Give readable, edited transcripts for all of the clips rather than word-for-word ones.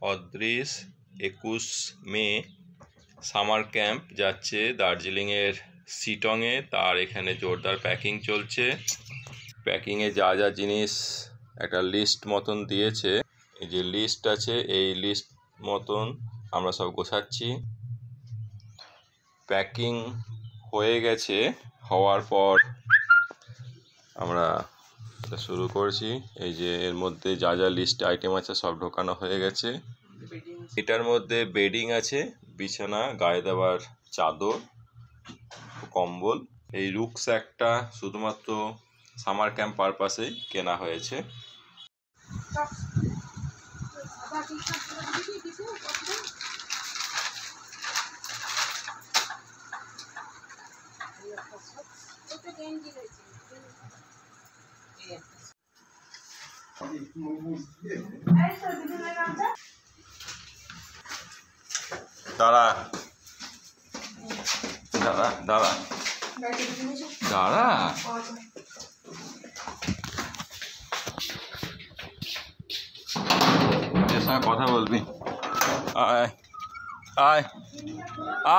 অদৃশ 21 মে summer camp যাচ্ছে দার্জিলিংয়ের শিটংয়ে। তার এখানে জোরদার প্যাকিং চলছে। প্যাকিংয়ে যা যা জিনিস একটা লিস্ট মতন দিয়েছে, এই যে লিস্ট আছে এই লিস্ট মতন আমরা সব গোছাচ্ছি। প্যাকিং হয়ে গেছে, হওয়ার পর আমরা শুরু করছি। এই যে এর মধ্যে যা যা লিস্ট আইটেম আছে সব ঢোকানো হয়ে গেছে। এটার মধ্যে বেডিং আছে, বিছানা, গায়ে দেওয়ার চাদর, কম্বল। এই রুকস্যাকটা শুধুমাত্র সামার ক্যাম্প পারপাসেই কেনা হয়েছে। দাঁড়া দাঁড়া দাঁড়া দাঁড়া, এর সঙ্গে কথা বলবি। আয় আয়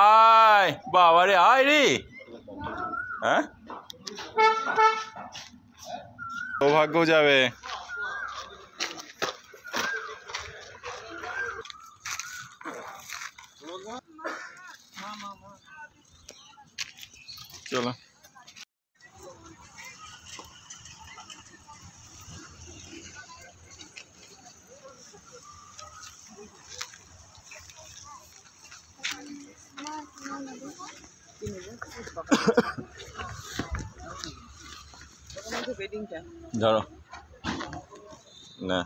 আয় বাবা রে, আয় রে। হ্যাঁ, সৌভাগ্য যাবে। চলো ধরো না।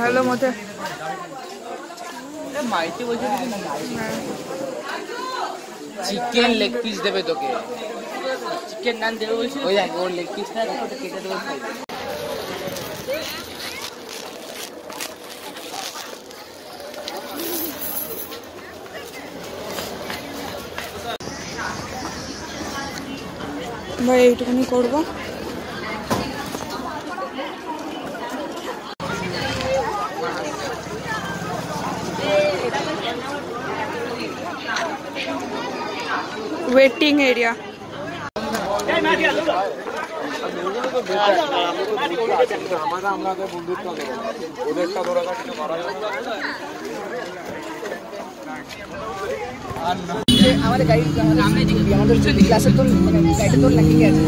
হ্যালো মতে চিকেন লেগ পিস দেবে তোকে, চিকেন নান দেবে বলছি, ওই দেখ ওর লেগ পিসটা কেটে দেবে। ভাই এইটুকুনি করবো। Waiting area. আমাদের গাড়ি আমাদের ক্লাসে তোর গাড়িটা তোর লাগিয়ে আছে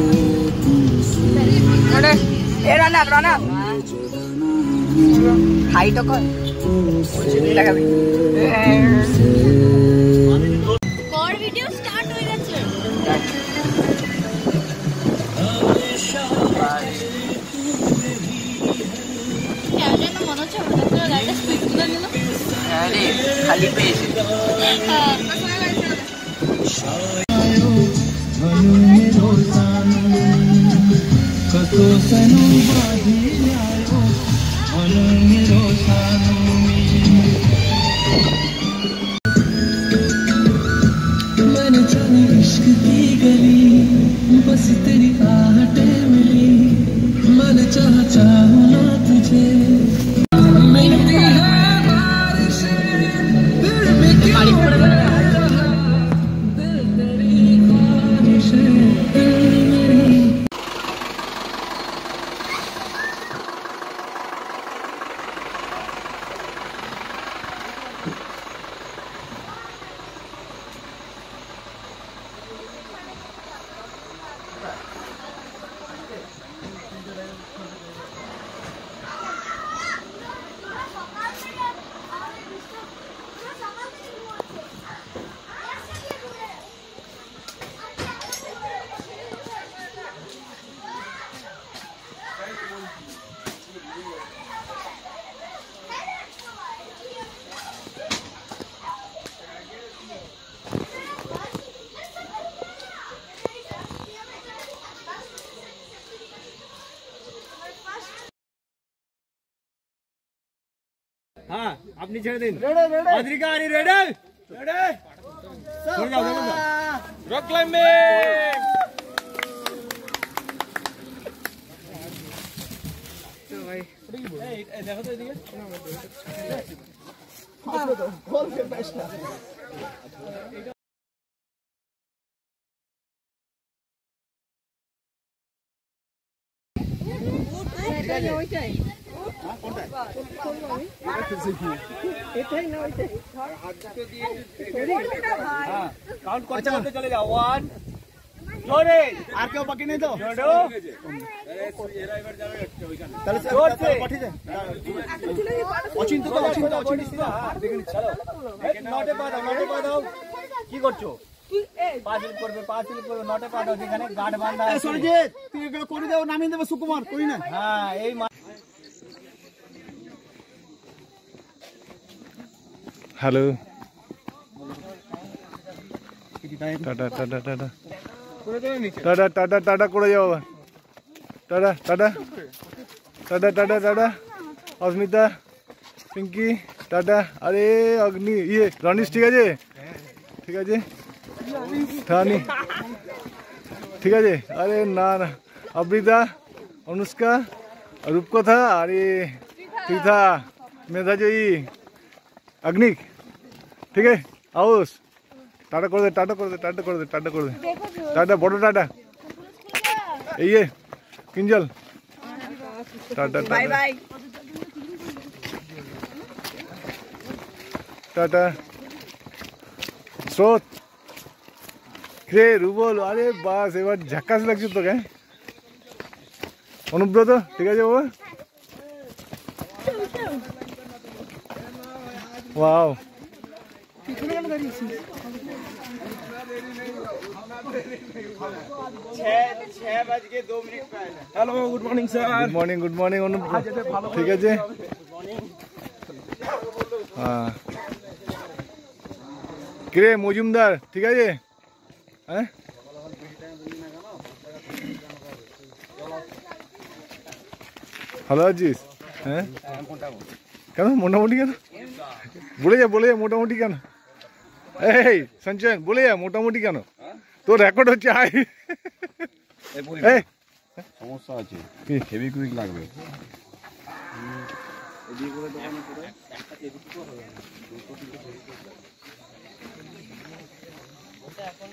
এ রানা রানা হাই তো কর লাগাবি কর ভিডিও স্টার্ট হয়ে গেছে কেন যেন মনে হচ্ছে হঠাৎ করে গাড়িটা স্পিড তুলে নিল আরে খালি পেয়েছে मैंने जानी इश्क की गली बस तेरी आहटें मिली मैंने चाहूँ ना तुझे मिलती है बारिशें दिल में क्यों दिल तेरी ख्वाहिशें दिल मेरी हाँ अपनी छेड़ दिन अद्रिका आनी रेडी रेडी छोड़ जाओ रॉक क्लाइंबिंग तो भाई देखो तो इधर बोल के फैसला काउंट करते चले जाओ 1 जोरे আর কেউ বাকি নেই তো জোড়ো তাহলে জোর से অচিন্ত তো অচিন্ত দেখে নিচ্ছি নটে পা দাও কি করছো পাঁচ স্লিপ করবে নটে পা দাও যেখানে গার্ড বাঁধা আছে সরজিৎ তুই এগুলো করে দাও নামিয়ে দেবে সুকুমার করি না হ্যাঁ এই हेलो टाटा टाटा टाटा टाटा टाटा टाटा করে যাও टाटा टाटा टाटा टाटा टाटा अस्मिता पिंकी टाटा अरे अग्नि ये रनिश ठीक আছে ঠিক আছে ठानी ঠিক আছে अरे ना ना अब्रिता अनुष्का रूपकथा अरे तीर्था मेधाजयी अग्निक ठीक है आउस टाटा कर दे टाटा कर दे टाटा कर दे टाटा कर दे टाटा बड़ो टाटा ये Kinjal tata bye bye tata स्रोत रे रुबल अरे बास এবার ঝাকাস লাগছে তো গায় অনুব্রত ঠিক আছে বাবা wow hello good morning sir good morning ठीक है हाँ किरे मजुमदार ठीक है हैं ভালো আছিস হ্যাঁ কেন মোটামুটি কেন বলে যা মোটামুটি কেন এই সঞ্চয়ন বলে যা মোটামুটি কেন তোর রেকর্ড হচ্ছে আয় সমস্যা আছে হেভি কুইক লাগবে এখন